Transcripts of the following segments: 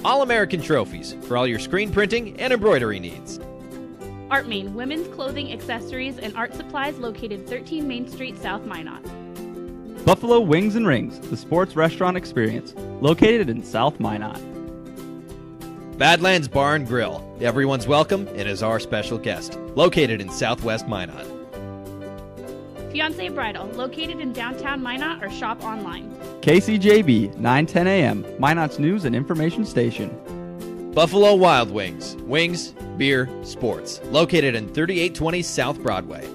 All-American Trophies for all your screen printing and embroidery needs. ArtMain, women's clothing, accessories, and art supplies located 13 Main Street, South Minot. Buffalo Wings and Rings, the sports restaurant experience, located in South Minot. Badlands Bar and Grill, everyone's welcome and is our special guest, located in Southwest Minot. Fiancé Bridal, located in downtown Minot or shop online. KCJB, 9:10 a.m., Minot's news and information station. Buffalo Wild Wings, wings, beer, sports, located in 3820 South Broadway.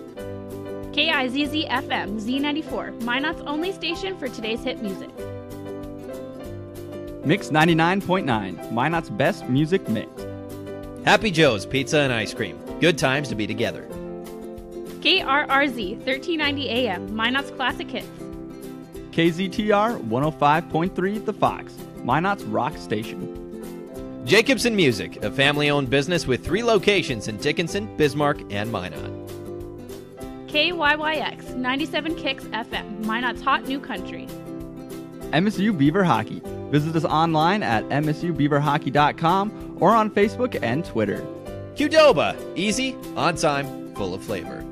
KIZZ-FM, Z94, Minot's only station for today's hit music. Mix 99.9, Minot's best music mix. Happy Joe's Pizza and Ice Cream, good times to be together. KRRZ, 1390 AM, Minot's classic hits. KZTR 105.3 The Fox, Minot's rock station. Jacobson Music, a family-owned business with 3 locations in Dickinson, Bismarck, and Minot. KYYX, 97 Kicks FM, Minot's hot new country. MSU Beaver Hockey. Visit us online at msubeaverhockey.com or on Facebook and Twitter. Qdoba, easy, on time, full of flavor.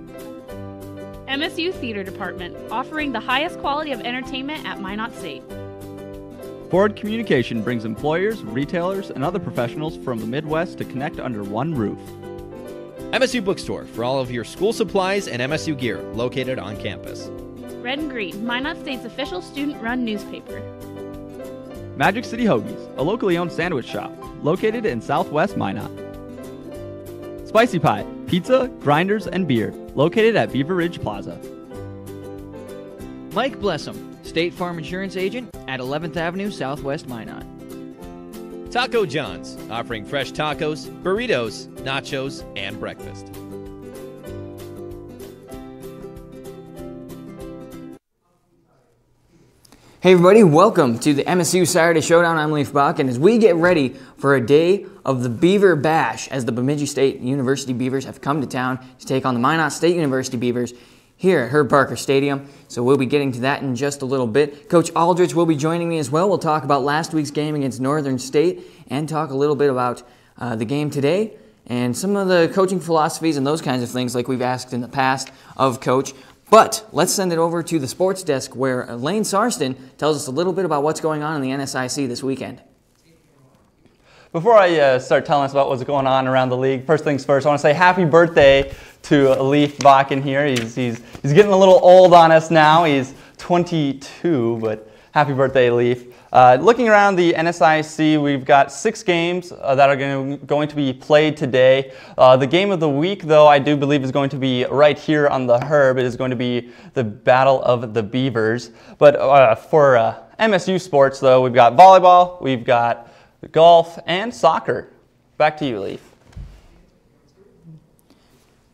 MSU Theater Department, offering the highest quality of entertainment at Minot State. Ford Communication brings employers, retailers, and other professionals from the Midwest to connect under one roof. MSU Bookstore for all of your school supplies and MSU gear, located on campus. Red and Green, Minot State's official student-run newspaper. Magic City Hoagies, a locally owned sandwich shop, located in Southwest Minot. Spicy Pie, pizza, grinders, and beer, located at Beaver Ridge Plaza. Mike Blessum, State Farm Insurance Agent at 11th Avenue, Southwest Minot. Taco John's, offering fresh tacos, burritos, nachos, and breakfast. Hey everybody, welcome to the MSU Saturday Showdown. I'm Leif Bach, and as we get ready for a day of the Beaver Bash, as the Bemidji State University Beavers have come to town to take on the Minot State University Beavers here at Herb Parker Stadium. So we'll be getting to that in just a little bit. Coach Aldrich will be joining me as well. We'll talk about last week's game against Northern State and talk a little bit about the game today and some of the coaching philosophies and those kinds of things like we've asked in the past of Coach. But let's send it over to the sports desk where Lane Sarston tells us a little bit about what's going on in the NSIC this weekend. Before I start telling us about what's going on around the league, first things first, I want to say happy birthday to Leif Bakken here. He's getting a little old on us now. He's 22, but happy birthday, Leif. Looking around the NSIC, we've got 6 games that are going to be played today. The game of the week, though, I do believe is going to be right here on the Herb. It is going to be the Battle of the Beavers. But for MSU sports, though, we've got volleyball, we've got golf, and soccer. Back to you, Leif.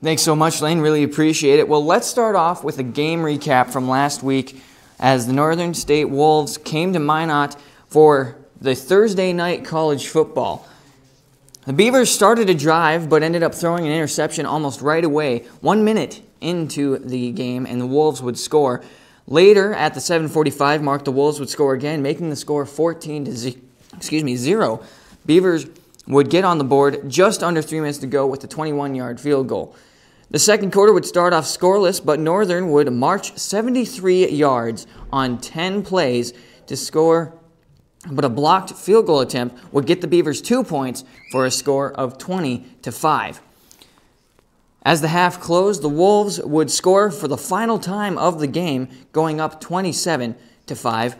Thanks so much, Lane. Really appreciate it. Well, let's start off with a game recap from last week as the Northern State Wolves came to Minot for the Thursday night college football. The Beavers started a drive but ended up throwing an interception almost right away, 1 minute into the game, and the Wolves would score. Later, at the 7:45 mark, the Wolves would score again, making the score 14-0. Beavers would get on the board just under 3 minutes to go with a 21-yard field goal. The second quarter would start off scoreless, but Northern would march 73 yards on 10 plays to score, but a blocked field goal attempt would get the Beavers 2 points for a score of 20-5. As the half closed, the Wolves would score for the final time of the game, going up 27-5.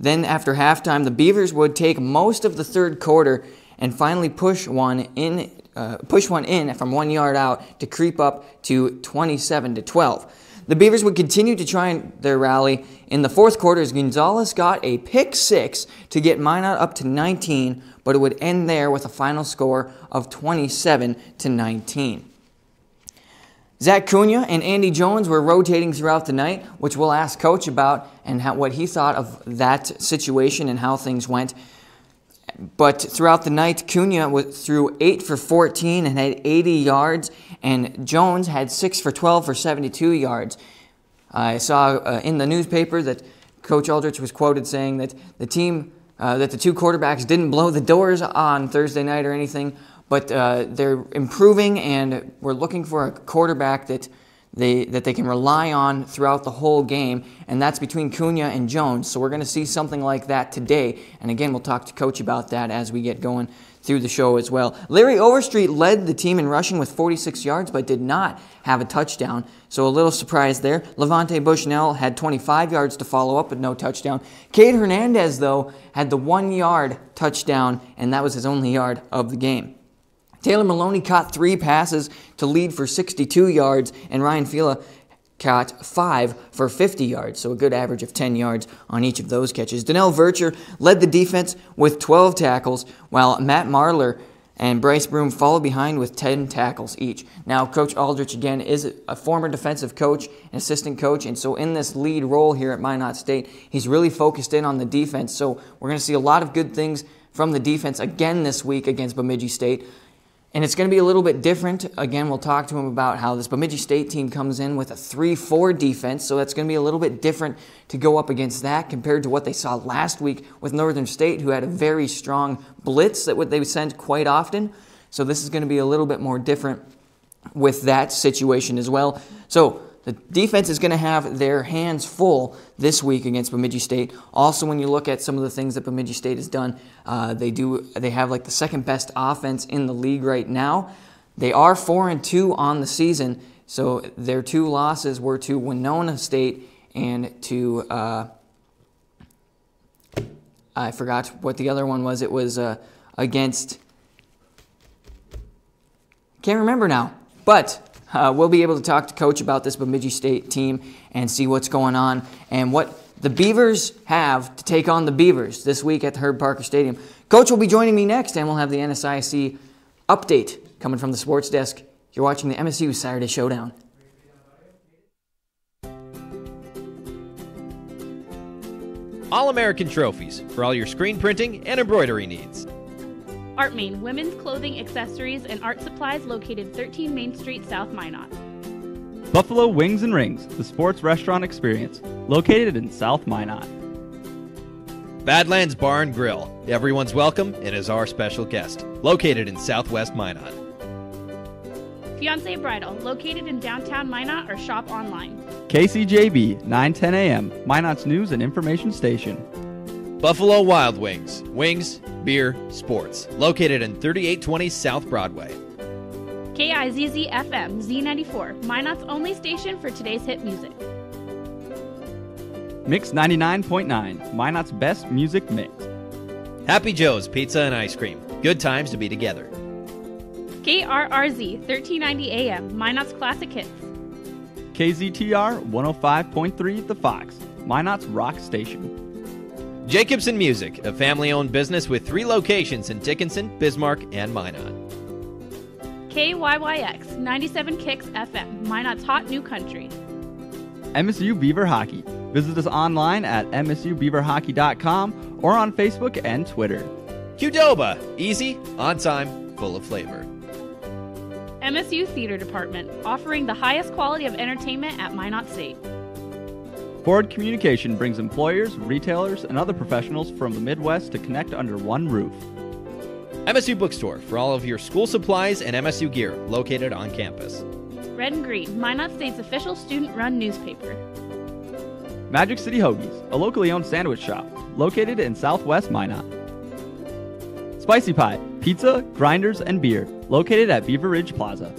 Then after halftime, the Beavers would take most of the third quarter and finally push one in from 1 yard out to creep up to 27-12. The Beavers would continue to try their rally in the fourth quarter as Gonzalez got a pick 6 to get Minot up to 19, but it would end there with a final score of 27-19. Zach Cunha and Andy Jones were rotating throughout the night, which we'll ask Coach about and what he thought of that situation and how things went. But throughout the night, Cunha threw 8 for 14 and had 80 yards, and Jones had 6 for 12 for 72 yards. I saw in the newspaper that Coach Aldrich was quoted saying that the team that the two quarterbacks didn't blow the doors on Thursday night or anything, but they're improving, and we're looking for a quarterback that they can rely on throughout the whole game, and that's between Cunha and Jones. So we're going to see something like that today, and again, we'll talk to Coach about that as we get going through the show as well. Larry Overstreet led the team in rushing with 46 yards, but did not have a touchdown, so a little surprise there. Levante Bushnell had 25 yards to follow up, but no touchdown. Cade Hernandez, though, had the 1-yard touchdown, and that was his only yard of the game. Taylor Maloney caught 3 passes to lead for 62 yards, and Ryan Fila caught 5 for 50 yards, so a good average of 10 yards on each of those catches. Donnell Vircher led the defense with 12 tackles, while Matt Marler and Bryce Broom followed behind with 10 tackles each. Now, Coach Aldrich, again, is a former defensive coach and assistant coach, and so in this lead role here at Minot State, he's really focused in on the defense, so we're going to see a lot of good things from the defense again this week against Bemidji State. And it's going to be a little bit different. Again, we'll talk to him about how this Bemidji State team comes in with a 3-4 defense, so that's going to be a little bit different to go up against that compared to what they saw last week with Northern State, who had a very strong blitz that they sent quite often. So this is going to be a little bit more different with that situation as well. So the defense is going to have their hands full this week against Bemidji State. Also, when you look at some of the things that Bemidji State has done, they have like the second best offense in the league right now. They are 4-2 on the season, so their 2 losses were to Winona State and to I forgot what the other one was. It was against, can't remember now, but we'll be able to talk to Coach about this Bemidji State team and see what's going on and what the Beavers have to take on the Beavers this week at the Herb Parker Stadium. Coach will be joining me next, and we'll have the NSIC update coming from the sports desk. You're watching the MSU Saturday Showdown. All-American trophies for all your screen printing and embroidery needs. Artmain, women's clothing, accessories, and art supplies located 13 Main Street, South Minot. Buffalo Wings and Rings, the sports restaurant experience, located in South Minot. Badlands Bar and Grill. Everyone's welcome and is our special guest. Located in Southwest Minot. Fiancé Bridal, located in downtown Minot or shop online. KCJB, 9:10 a.m., Minot's news and information station. Buffalo Wild Wings. Wings, beer, sports. Located in 3820 South Broadway. KIZZ FM Z94, Minot's only station for today's hit music. Mix 99.9, Minot's best music mix. Happy Joe's Pizza and Ice Cream. Good times to be together. KRRZ 1390 AM, Minot's classic hits. KZTR 105.3 The Fox, Minot's rock station. Jacobson Music, a family-owned business with 3 locations in Dickinson, Bismarck, and Minot. KYYX 97 Kicks FM, Minot's hot new country. MSU Beaver Hockey. Visit us online at msubeaverhockey.com or on Facebook and Twitter. Qdoba, easy, on time, full of flavor. MSU Theater Department, offering the highest quality of entertainment at Minot State. Forward Communication brings employers, retailers, and other professionals from the Midwest to connect under one roof. MSU Bookstore for all of your school supplies and MSU gear, located on campus. Red and Green, Minot State's official student-run newspaper. Magic City Hoagies, a locally owned sandwich shop, located in Southwest Minot. Spicy Pie, pizza, grinders, and beer, located at Beaver Ridge Plaza.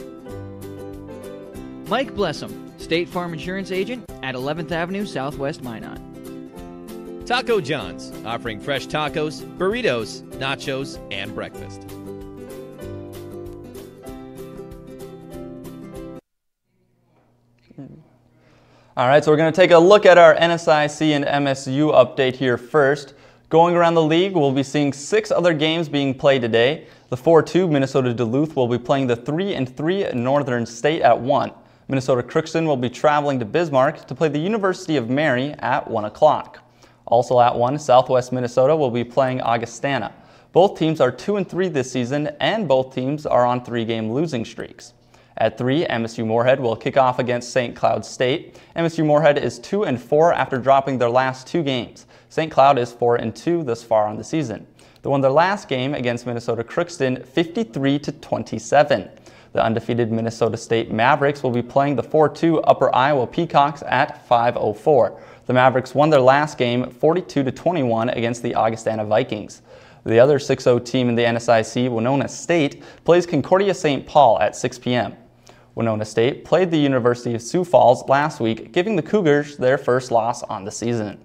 Mike Blessum, State Farm Insurance Agent at 11th Avenue, Southwest Minot. Taco John's, offering fresh tacos, burritos, nachos, and breakfast. All right, so we're going to take a look at our NSIC and MSU update here first. Going around the league, we'll be seeing 6 other games being played today. The 4-2 Minnesota Duluth will be playing the 3-3 Northern State at 1. Minnesota Crookston will be traveling to Bismarck to play the University of Mary at 1 o'clock. Also at 1, Southwest Minnesota will be playing Augustana. Both teams are 2-3 this season, and both teams are on 3-game losing streaks. At 3, MSU Moorhead will kick off against St. Cloud State. MSU Moorhead is 2-4 after dropping their last 2 games. St. Cloud is 4-2 thus far on the season. They won their last game against Minnesota Crookston 53-27. The undefeated Minnesota State Mavericks will be playing the 4-2 Upper Iowa Peacocks at 5:04. The Mavericks won their last game 42-21 against the Augustana Vikings. The other 6-0 team in the NSIC, Winona State, plays Concordia St. Paul at 6 p.m. Winona State played the University of Sioux Falls last week, giving the Cougars their first loss on the season.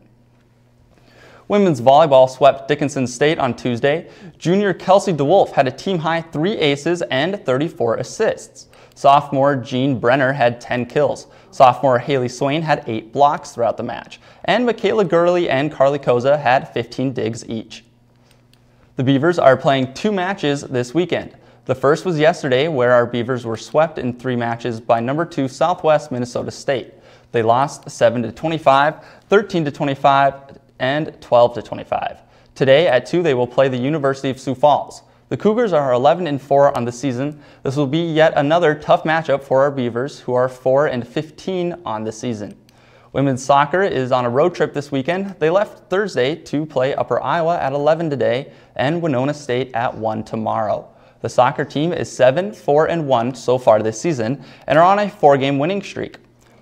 Women's volleyball swept Dickinson State on Tuesday. Junior Kelsey DeWolf had a team-high 3 aces and 34 assists. Sophomore Jean Brenner had 10 kills. Sophomore Haley Swain had 8 blocks throughout the match. And Michaela Gurley and Carly Koza had 15 digs each. The Beavers are playing 2 matches this weekend. The first was yesterday, where our Beavers were swept in 3 matches by number 2 Southwest Minnesota State. They lost 7-25, 13-25, and 12-25. Today at 2 they will play the University of Sioux Falls. The Cougars are 11-4 on the season. This will be yet another tough matchup for our Beavers, who are 4-15 on the season. Women's soccer is on a road trip this weekend. They left Thursday to play Upper Iowa at 11 today and Winona State at 1 tomorrow. The soccer team is 7-4-1 so far this season and are on a 4-game winning streak.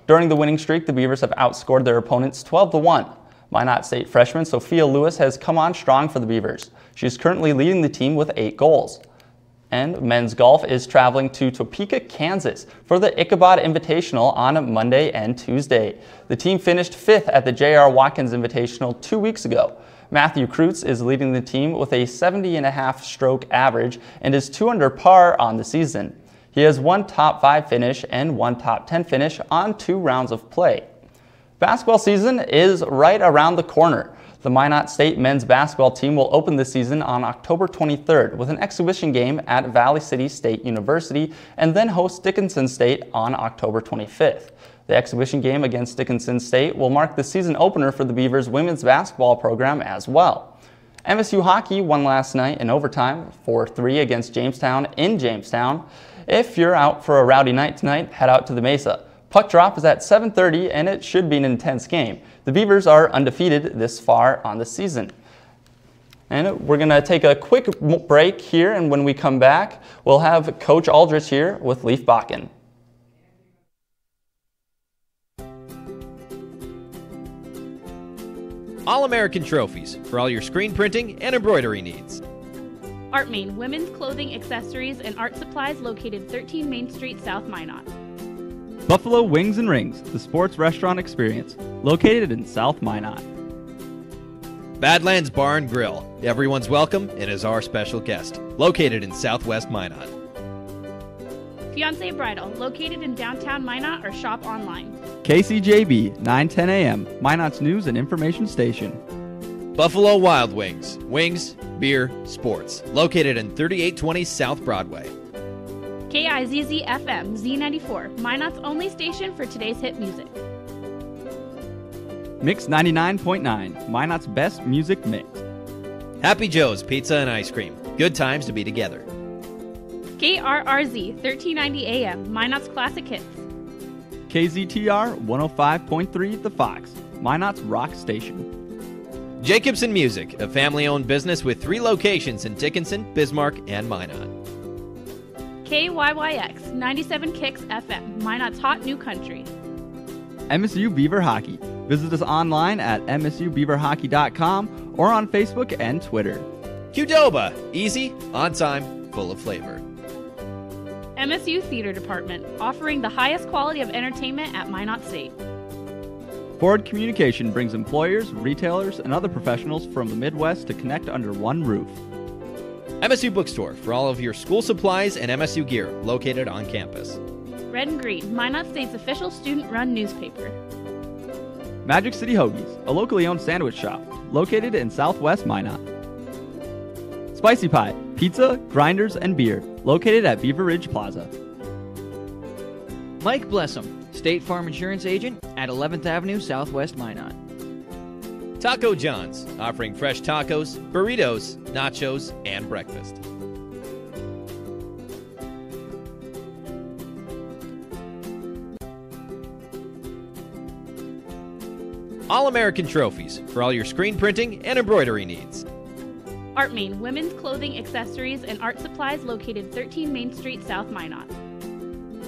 During the winning streak, the Beavers have outscored their opponents 12-1. Minot State freshman Sophia Lewis has come on strong for the Beavers. She is currently leading the team with 8 goals. And men's golf is traveling to Topeka, Kansas for the Ichabod Invitational on Monday and Tuesday. The team finished 5th at the J.R. Watkins Invitational 2 weeks ago. Matthew Kreutz is leading the team with a 70.5 stroke average and is 2 under par on the season. He has 1 top 5 finish and 1 top 10 finish on 2 rounds of play. Basketball season is right around the corner. The Minot State men's basketball team will open the season on October 23rd with an exhibition game at Valley City State University and then host Dickinson State on October 25th. The exhibition game against Dickinson State will mark the season opener for the Beavers women's basketball program as well. MSU hockey won last night in overtime 4-3 against Jamestown in Jamestown. If you're out for a rowdy night tonight, head out to the Mesa. Puck drop is at 7:30 and it should be an intense game. The Beavers are undefeated this far on the season. And we're going to take a quick break here, and when we come back, we'll have Coach Aldrich here with Leaf Bakken. All-American Trophies for all your screen printing and embroidery needs. Art Main, women's clothing, accessories, and art supplies located 13 Main Street, South Minot. Buffalo Wings and Rings, the sports restaurant experience, located in South Minot. Badlands Bar and Grill. Everyone's welcome and is our special guest. Located in Southwest Minot. Fiancé Bridal, located in downtown Minot or shop online. KCJB, 9:10 a.m., Minot's news and information station. Buffalo Wild Wings. Wings, beer, sports. Located in 3820 South Broadway. KIZZ FM Z94, Minot's only station for today's hit music. Mix 99.9, Minot's best music mix. Happy Joe's Pizza and Ice Cream. Good times to be together. KRRZ 1390 AM, Minot's classic hits. KZTR 105.3 The Fox, Minot's rock station. Jacobson Music, a family-owned business with 3 locations in Dickinson, Bismarck, and Minot. KYYX 97 Kicks FM, Minot's hot new country. MSU Beaver Hockey. Visit us online at msubeaverhockey.com or on Facebook and Twitter. Qdoba, easy, on time, full of flavor. MSU Theater Department, offering the highest quality of entertainment at Minot State. Forward Communication brings employers, retailers, and other professionals from the Midwest to connect under one roof. MSU Bookstore for all of your school supplies and MSU gear, located on campus. Red and Green, Minot State's official student-run newspaper. Magic City Hoagies, a locally owned sandwich shop, located in Southwest Minot. Spicy Pie, pizza, grinders, and beer, located at Beaver Ridge Plaza. Mike Blessum, State Farm Insurance Agent at 11th Avenue, Southwest Minot. Taco John's, offering fresh tacos, burritos, nachos, and breakfast. All-American Trophies for all your screen printing and embroidery needs. Artmain, women's clothing, accessories, and art supplies located 13 Main Street, South Minot.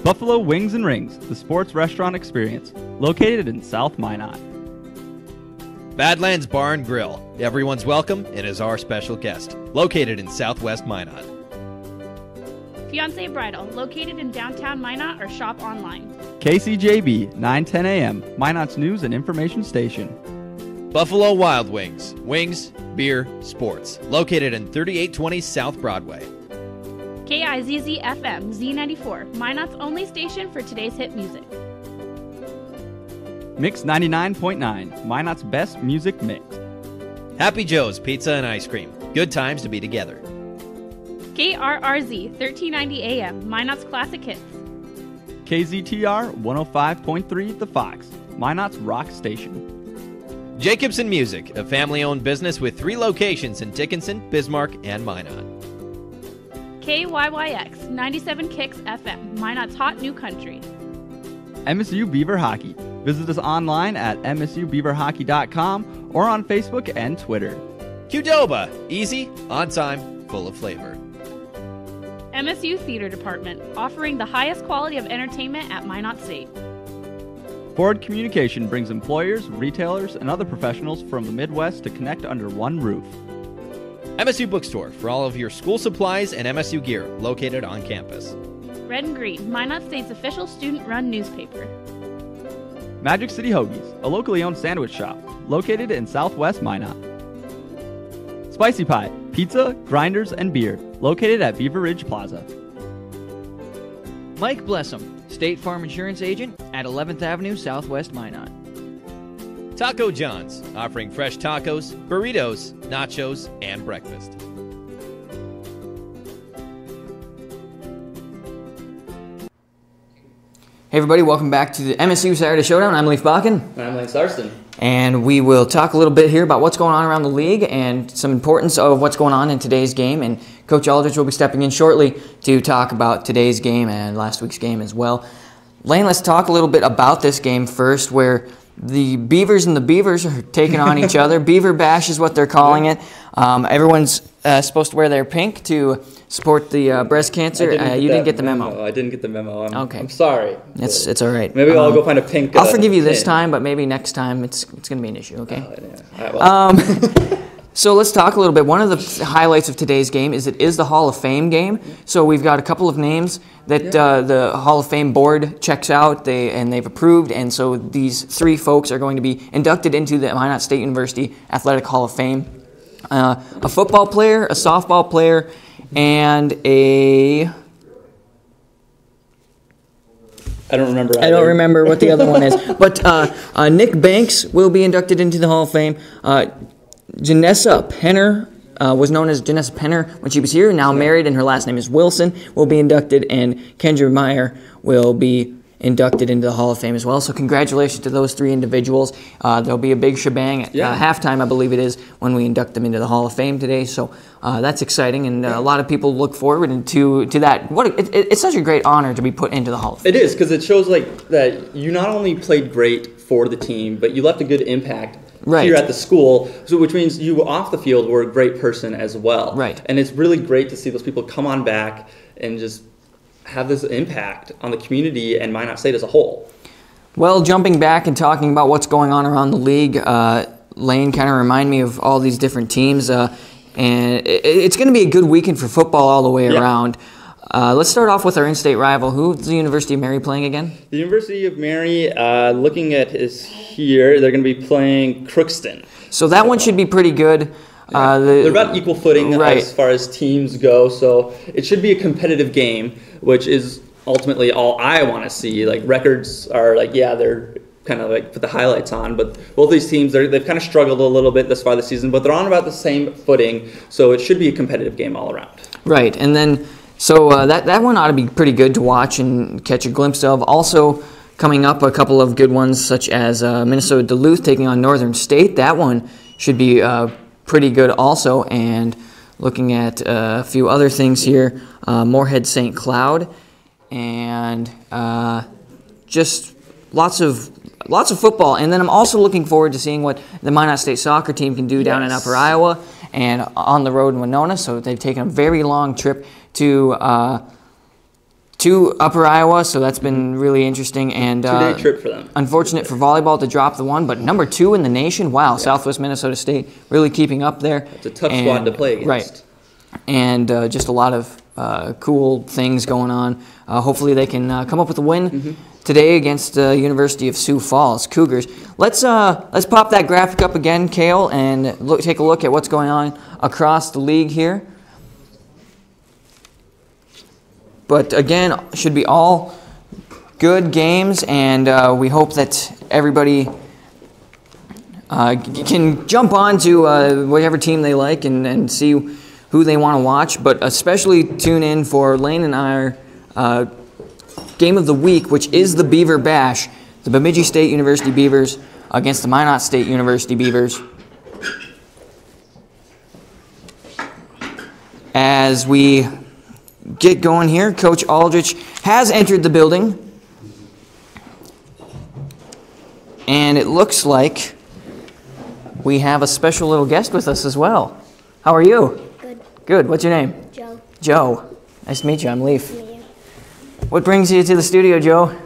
Buffalo Wings and Rings, the sports restaurant experience, located in South Minot. Badlands Bar and Grill. Everyone's welcome and is our special guest. Located in Southwest Minot. Fiancé Bridal, located in downtown Minot or shop online. KCJB, 9:10 a.m., Minot's news and information station. Buffalo Wild Wings. Wings, beer, sports. Located in 3820 South Broadway. KIZZ FM Z94, Minot's only station for today's hit music. Mix 99.9, Minot's best music mix. Happy Joe's Pizza and Ice Cream. Good times to be together. KRRZ 1390 AM, Minot's classic hits. KZTR 105.3 The Fox, Minot's rock station. Jacobson Music, a family-owned business with 3 locations in Dickinson, Bismarck, and Minot. KYYX 97 Kicks FM, Minot's hot new country. MSU Beaver Hockey. Visit us online at msubeaverhockey.com or on Facebook and Twitter. Qdoba, easy, on time, full of flavor. MSU Theater Department, offering the highest quality of entertainment at Minot State. Forward Communication brings employers, retailers, and other professionals from the Midwest to connect under one roof. MSU Bookstore for all of your school supplies and MSU gear, located on campus. Red and Green, Minot State's official student-run newspaper. Magic City Hoagies, a locally owned sandwich shop, located in Southwest Minot. Spicy Pie, pizza, grinders, and beer, located at Beaver Ridge Plaza. Mike Blessum, State Farm Insurance Agent at 11th Avenue, Southwest Minot. Taco John's, offering fresh tacos, burritos, nachos, and breakfast. Hey everybody, welcome back to the MSU Saturday Showdown. I'm Leif Bakken. And I'm Lance Sarston. And we will talk a little bit here about what's going on around the league and some importance of what's going on in today's game. And Coach Aldridge will be stepping in shortly to talk about today's game and last week's game as well. Lane, let's talk a little bit about this game first, where the Beavers and the Beavers are taking on each other. Beaver Bash is what they're calling it. Everyone's supposed to wear their pink to support the breast cancer. You didn't get the memo. I didn't get the memo. Okay. I'm sorry. It's all right. Maybe I'll go find a pink. I'll forgive you this pin. time, but maybe next time it's going to be an issue, okay? Yeah. All right, well. So let's talk a little bit. One of the highlights of today's game is it is the Hall of Fame game. So we've got a couple of names that the Hall of Fame board checks out, they've approved, and so these 3 folks are going to be inducted into the Minot State University Athletic Hall of Fame. A football player, a softball player, and a... I don't remember either. I don't remember what the other one is. But Nick Banks will be inducted into the Hall of Fame. Janessa Penner was known as Janessa Penner when she was here, now married, and her last name is Wilson, will be inducted, and Kendra Meyer will be inducted into the Hall of Fame as well. So congratulations to those 3 individuals. There'll be a big shebang at halftime, I believe it is, when we induct them into the Hall of Fame today. So that's exciting, and a lot of people look forward to that. It's such a great honor to be put into the Hall of Fame. It is, because it shows that you not only played great for the team, but you left a good impact here at the school, so which means you off the field were a great person as well. Right. And it's really great to see those people come on back and just have this impact on the community and Minot State as a whole. Well, jumping back and talking about what's going on around the league, Lane kind of remind me of all these different teams, and it's going to be a good weekend for football all the way around. Let's start off with our in-state rival. Who's the University of Mary playing again? The University of Mary, looking at is here, they're going to be playing Crookston. So that one should be pretty good. They're about equal footing as far as teams go, so it should be a competitive game, which is ultimately all I want to see. Like, records are they're kind of like put the highlights on, but both these teams, they've kind of struggled a little bit this far this season, but they're on about the same footing, so it should be a competitive game all around. Right, and then so that one ought to be pretty good to watch and catch a glimpse of. Also coming up, a couple of good ones, such as Minnesota Duluth taking on Northern State. That one should be pretty good also. And looking at a few other things here, Moorhead St. Cloud, and just lots of lots of football. And then I'm also looking forward to seeing what the Minot State soccer team can do down in Upper Iowa and on the road in Winona. So they've taken a very long trip to Upper Iowa, so that's been really interesting. And 2-day trip for them. Unfortunate for volleyball to drop the one, but number 2 in the nation. Wow, Southwest Minnesota State really keeping up there. It's a tough squad to play against. Right. And just a lot of cool things going on. Hopefully they can come up with a win today against the University of Sioux Falls Cougars. Let's pop that graphic up again, Kale, and take a look at what's going on across the league here. But again, should be all good games, and we hope that everybody can jump on to whatever team they like and see who they want to watch. But especially tune in for Lane and our game of the week, which is the Beaver Bash, the Bemidji State University Beavers against the Minot State University Beavers. As we get going here, Coach Aldrich has entered the building, and it looks like we have a special little guest with us as well. How are you? Good. Good. What's your name? Joe. Joe. Nice to meet you. I'm Leaf. Meet you. What brings you to the studio, Joe?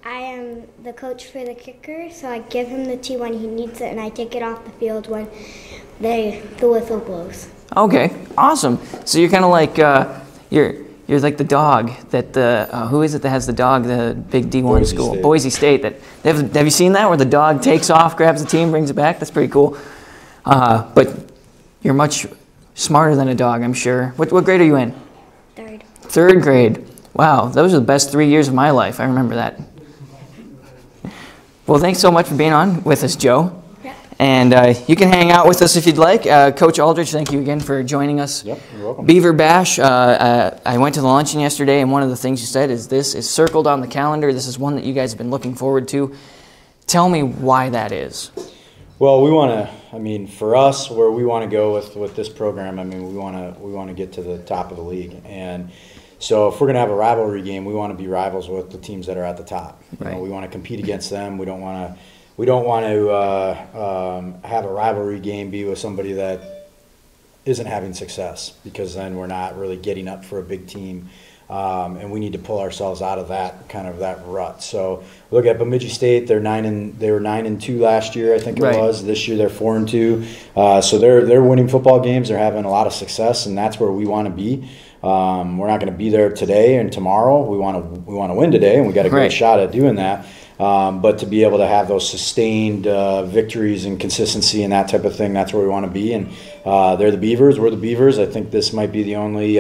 I am the coach for the kicker, so I give him the tee when he needs it, and I take it off the field when the whistle blows. Okay, awesome. So you're kind of like you're like the dog that who is it that has the dog, the big D1 Boise school, State. Boise State. That have you seen that where the dog takes off, grabs the team, brings it back? That's pretty cool. But you're much smarter than a dog, I'm sure. What grade are you in? Third. 3rd grade. Wow, those are the best 3 years of my life. I remember that. Well, thanks so much for being on with us, Joe. Yep. And you can hang out with us if you'd like. Coach Aldrich, thank you again for joining us. Yep, you're welcome. Beaver Bash. I went to the luncheon yesterday, and one of the things you said is this is circled on the calendar. This is one that you guys have been looking forward to. Tell me why that is. Well, we want to. For us, where we want to go with this program, we want to get to the top of the league, and so if we're going to have a rivalry game, we want to be rivals with the teams that are at the top. Right. We want to compete against them. We don't want to have a rivalry game be with somebody that isn't having success, because then we're not really getting up for a big team. And we need to pull ourselves out of that rut. So look at Bemidji State; they were 9-2 last year, I think it was. This year they're 4-2. So they're winning football games. They're having a lot of success, and that's where we want to be. We're not going to be there today and tomorrow. We want to win today, and we got a great shot at doing that. But to be able to have those sustained victories and consistency and that type of thing, that's where we want to be. And they're the Beavers. We're the Beavers. I think this might be the only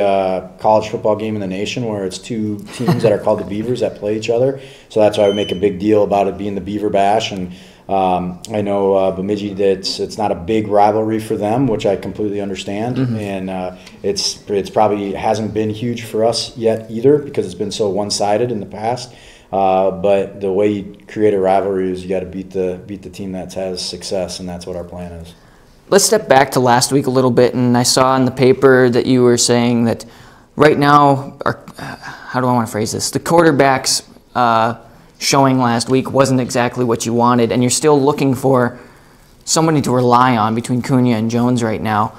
college football game in the nation where it's 2 teams that are called the Beavers that play each other. So that's why we make a big deal about it being the Beaver Bash. And I know Bemidji, it's not a big rivalry for them, which I completely understand. And it's probably hasn't been huge for us yet either, because it's been so one-sided in the past. But the way you create a rivalry is you got to beat the team that has success, and that's what our plan is. Let's step back to last week a little bit, and I saw in the paper that you were saying that right now, how do I want to phrase this? The quarterbacks showing last week wasn't exactly what you wanted, and you're still looking for somebody to rely on between Cunha and Jones right now.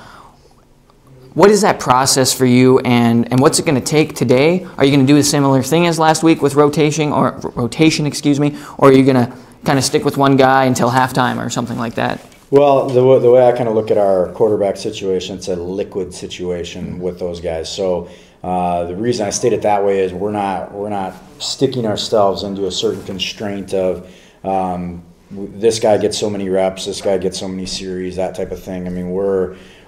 What is that process for you, and what's it going to take today? Are you going to do a similar thing as last week with rotation, or are you going to kind of stick with one guy until halftime or something like that? Well, the way I kind of look at our quarterback situation, it's a liquid situation with those guys. So the reason I state it that way is we're not sticking ourselves into a certain constraint of this guy gets so many reps, this guy gets so many series, that type of thing.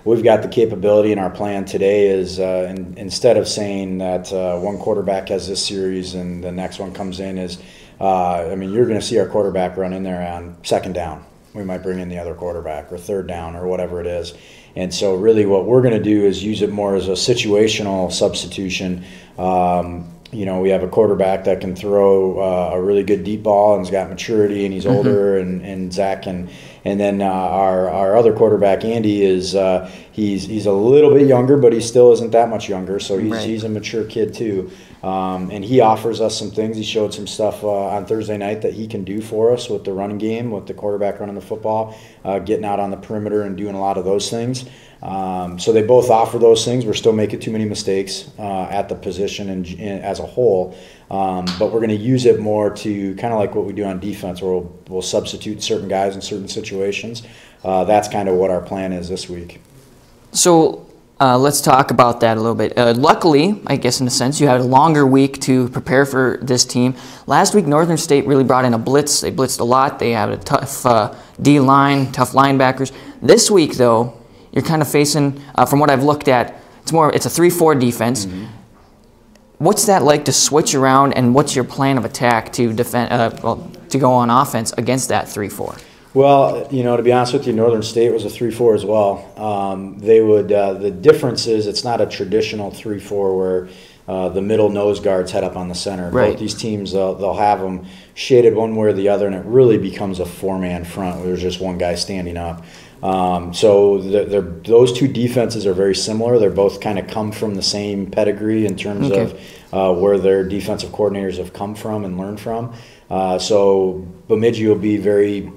We've got the capability, and our plan today is instead of saying that one quarterback has this series and the next one comes in is, you're going to see our quarterback run in there on 2nd down. We might bring in the other quarterback, or 3rd down, or whatever it is. And so really what we're going to do is use it more as a situational substitution. We have a quarterback that can throw a really good deep ball and's got maturity, and he's older, and Zach and then our other quarterback, Andy, is he's a little bit younger, but he still isn't that much younger, so he's a mature kid too. And he offers us some things. He showed some stuff on Thursday night that he can do for us with the running game, with the quarterback running the football, getting out on the perimeter and doing a lot of those things. So they both offer those things. We're still making too many mistakes at the position and as a whole. But we're going to use it more to kind of like what we do on defense, where we'll substitute certain guys in certain situations. That's kind of what our plan is this week. So let's talk about that a little bit. Luckily, I guess in a sense, you had a longer week to prepare for this team. Last week, Northern State really brought in a blitz. They blitzed a lot. They had a tough D-line, tough linebackers. This week, though, you're kind of facing, from what I've looked at, it's a 3-4 defense. Mm-hmm. What's that like to switch around, and what's your plan of attack to defend? To go on offense against that 3-4? Well, to be honest with you, Northern State was a 3-4 as well. They would. The difference is it's not a traditional 3-4 where the middle nose guards head up on the center. Right. Both these teams, they'll have them shaded one way or the other, and it really becomes a 4-man front where there's just one guy standing up. So those two defenses are very similar. They're both kind of come from the same pedigree in terms of where their defensive coordinators have come from and learned from. So Bemidji will be very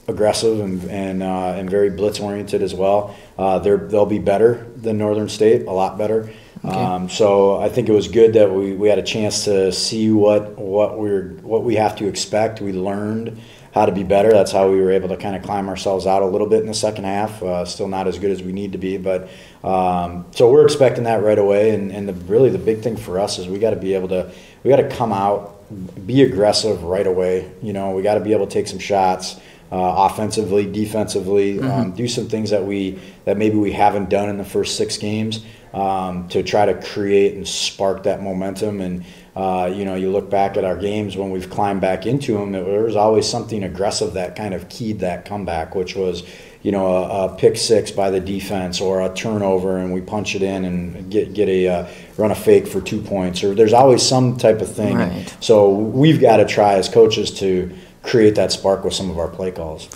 aggressive and very blitz oriented as well. They'll be better than Northern State, a lot better. Okay. So I think it was good that we had a chance to see what we have to expect. We learned how to be better. That's how we were able to kind of climb ourselves out a little bit in the second half. Still not as good as we need to be, but so we're expecting that right away. And really the big thing for us is we got to come out, be aggressive right away. We got to be able to take some shots. Offensively, defensively, do some things that maybe we haven't done in the first 6 games to try to create and spark that momentum. And you look back at our games when we've climbed back into them, there was always something aggressive that kind of keyed that comeback, which was a pick 6 by the defense or a turnover and we punch it in and get a run a fake for 2 points, or there's always some type of thing. Right. So we've got to try as coaches to create that spark with some of our play calls.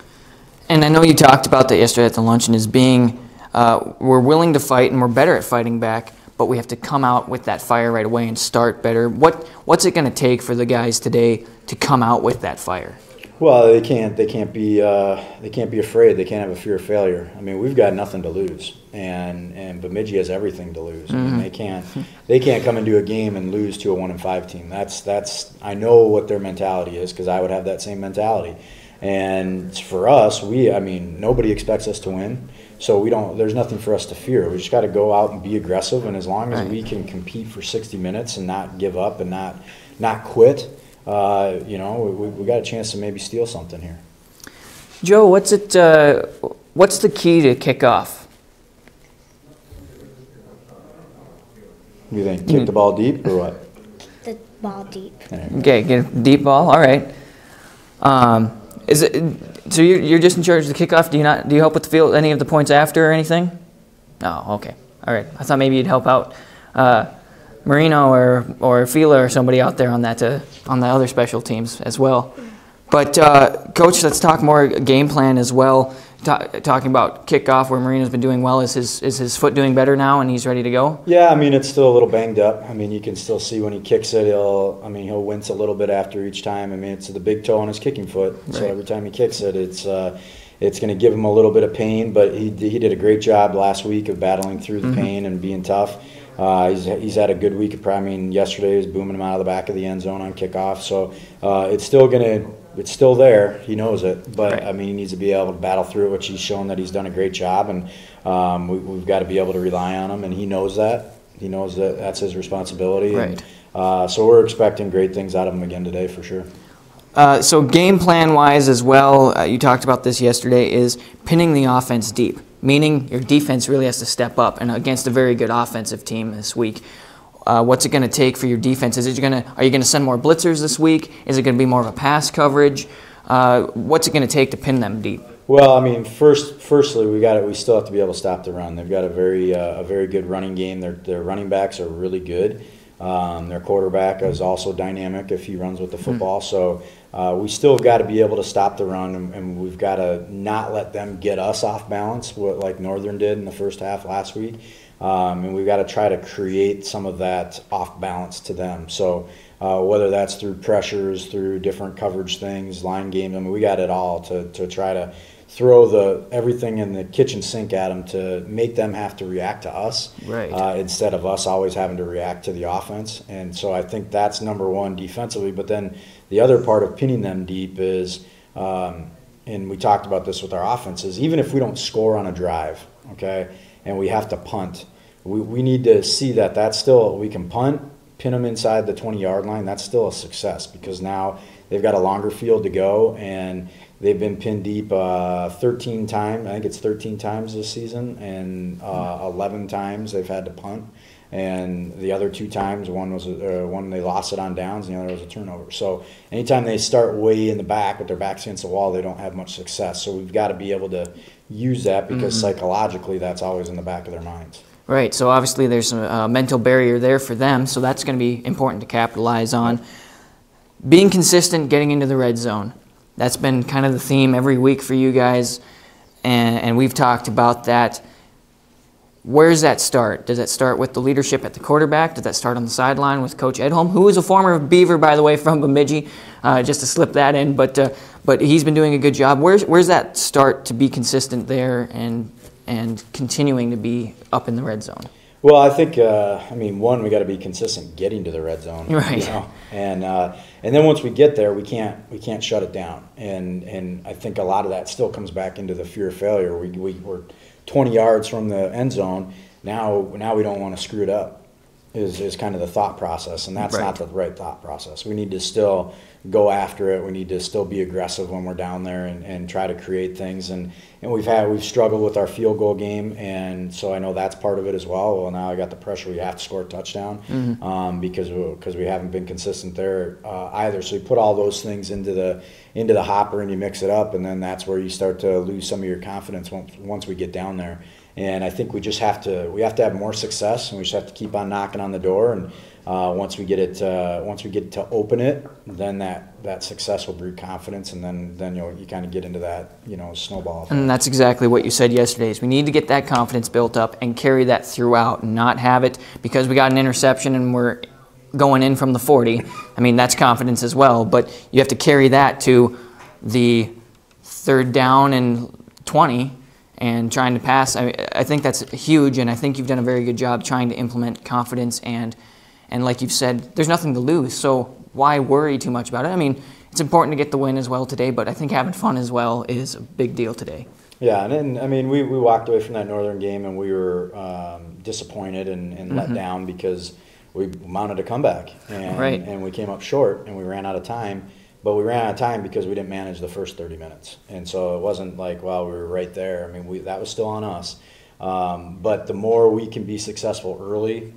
And I know you talked about that yesterday at the luncheon as being we're willing to fight and we're better at fighting back, but we have to come out with that fire right away and start better. What's it going to take for the guys today to come out with that fire? Well, they can't be afraid. They can't have a fear of failure. I mean, we've got nothing to lose, and Bemidji has everything to lose. Mm-hmm. I mean, they can't come into a game and lose to a 1-5 team. That's I know what their mentality is because I would have that same mentality. And for us, nobody expects us to win, so there's nothing for us to fear. We just got to go out and be aggressive, and as long as we can compete for 60 minutes and not give up and not quit. We got a chance to maybe steal something here. Joe, what's the key to kickoff? What do you think? Kick the ball deep or what? The ball deep. Okay, get a deep ball. All right. Is it so? You're just in charge of the kickoff. Do you help with the field any of the points after or anything? No. Okay. All right. I thought maybe you'd help out. Marino or Fila or somebody out there on the other special teams as well. But Coach, let's talk more game plan as well. Talking about kickoff, where Marino's been doing well. Is his foot doing better now and he's ready to go? Yeah, it's still a little banged up. You can still see when he kicks it, he'll wince a little bit after each time. It's the big toe on his kicking foot. Right. So every time he kicks it, it's going to give him a little bit of pain. But he did a great job last week of battling through the pain and being tough. He's had a good week. Yesterday he was booming him out of the back of the end zone on kickoff. So it's still there. He knows it, but right. He needs to be able to battle through it, which he's shown that he's done a great job, and we've got to be able to rely on him, and he knows that. He knows that that's his responsibility. Right. And, so we're expecting great things out of him again today for sure. So game plan wise as well, you talked about this yesterday, is pinning the offense deep. Meaning your defense really has to step up, and against a very good offensive team this week. What's it going to take for your defense? Are you going to send more blitzers this week? Is it going to be more of a pass coverage? What's it going to take to pin them deep? Well, firstly, we still have to be able to stop the run. They've got a very good running game. Their running backs are really good. Their quarterback is also dynamic if he runs with the football. So we still got to be able to stop the run, and we've got to not let them get us off balance, like Northern did in the first half last week. And we've got to try to create some of that off balance to them. So whether that's through pressures, through different coverage things, line games, I mean, we got it all to try to throw everything in the kitchen sink at them to make them have to react to us, Right. Instead of us always having to react to the offense. And so I think that's number one defensively. But then the other part of pinning them deep is, and we talked about this with our offenses, even if we don't score on a drive, okay, and we have to punt, we need to see that that's still, we can punt, pin them inside the 20-yard line, that's still a success, because now they've got a longer field to go, and they've been pinned deep 13 times. I think it's 13 times this season, and 11 times they've had to punt. And the other 2 times, one they lost it on downs, and the other was a turnover. So anytime they start way in the back with their backs against the wall, they don't have much success. So we've got to be able to use that, because psychologically that's always in the back of their minds. Right, so obviously there's a mental barrier there for them, so that's going to be important to capitalize on. Being consistent, getting into the red zone. That's been kind of the theme every week for you guys, and we've talked about that. Where does that start? Does that start with the leadership at the quarterback? Does that start on the sideline with Coach Edholm, who is a former Beaver, by the way, from Bemidji, just to slip that in, but he's been doing a good job. Where's that start to be consistent there and continuing to be up in the red zone? Well, I think, one, we got to be consistent getting to the red zone, right? You know? And then once we get there, we can't shut it down. And I think a lot of that still comes back into the fear of failure. We're 20 yards from the end zone. Now we don't want to screw it up. Is kind of the thought process, and that's not the right thought process. We need to still go after it. We need to still be aggressive when we're down there and try to create things. And we've struggled with our field goal game, and so I know that's part of it as well. Well, now I got the pressure. We have to score a touchdown because we haven't been consistent there either. So you put all those things into the hopper and you mix it up, and then that's where you start to lose some of your confidence once we get down there. And I think we have to have more success, and we just have to keep on knocking on the door. And once we get to open it, then that success will breed confidence, and then you kind of get into that snowball. And that's exactly what you said yesterday. Is we need to get that confidence built up and carry that throughout, and not have it because we got an interception and we're going in from the 40. I mean, that's confidence as well, but you have to carry that to the 3rd down and 20. And trying to pass, I think that's huge, and I think you've done a very good job trying to implement confidence, and like you've said, there's nothing to lose, so why worry too much about it? I mean, it's important to get the win as well today, but I think having fun as well is a big deal today. Yeah, and then, we walked away from that Northern game, and we were disappointed and let down because we mounted a comeback, and we came up short, and we ran out of time. But we ran out of time because we didn't manage the first 30 minutes. And so it wasn't like, well, we were right there. I mean, that was still on us. But the more we can be successful early,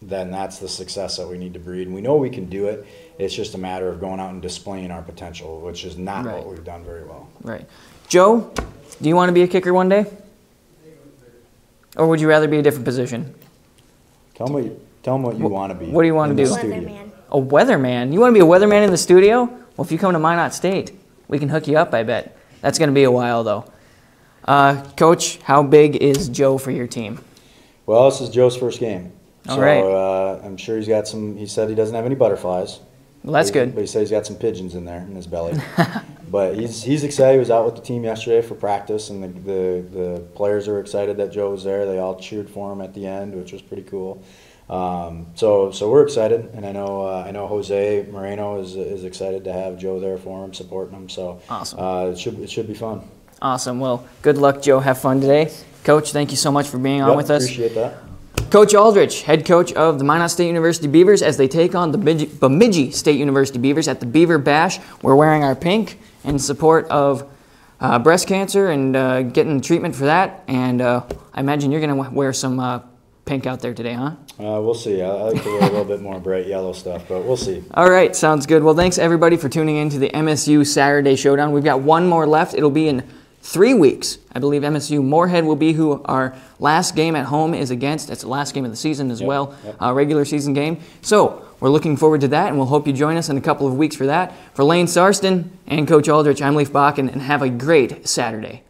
then that's the success that we need to breed. And we know we can do it. It's just a matter of going out and displaying our potential, which is not what we've done very well. Right. Joe, do you want to be a kicker one day? Or would you rather be a different position? Tell them what you want to be. What do you want to do? Weatherman. A weatherman? You want to be a weatherman in the studio? Well, if you come to Minot State, we can hook you up, I bet. That's going to be a while, though. Coach, how big is Joe for your team? Well, this is Joe's first game. All right. I'm sure he's got some. He said he doesn't have any butterflies. Well, that's good. But he said he's got some pigeons in there in his belly. But he's excited. He was out with the team yesterday for practice, and the players are excited that Joe was there. They all cheered for him at the end, which was pretty cool. So we're excited, and I know Jose Moreno is excited to have Joe there for him, supporting him. So awesome. It should be fun. Awesome. Well, good luck, Joe. Have fun today, Coach. Thank you so much for being on with us. Appreciate that. Coach Aldrich, head coach of the Minot State University Beavers, as they take on the Bemidji State University Beavers at the Beaver Bash. We're wearing our pink in support of breast cancer and getting treatment for that. And I imagine you're going to wear some pink out there today, huh? We'll see. I like to wear a little bit more bright yellow stuff, but we'll see. All right, sounds good. Well, thanks everybody for tuning in to the MSU Saturday Showdown. We've got one more left. It'll be in 3 weeks. I believe MSU Moorhead will be who our last game at home is against. It's the last game of the season as well, regular season game. So we're looking forward to that, and we'll hope you join us in a couple of weeks for that. For Lane Sarston and Coach Aldrich, I'm Leif Bakken, and have a great Saturday.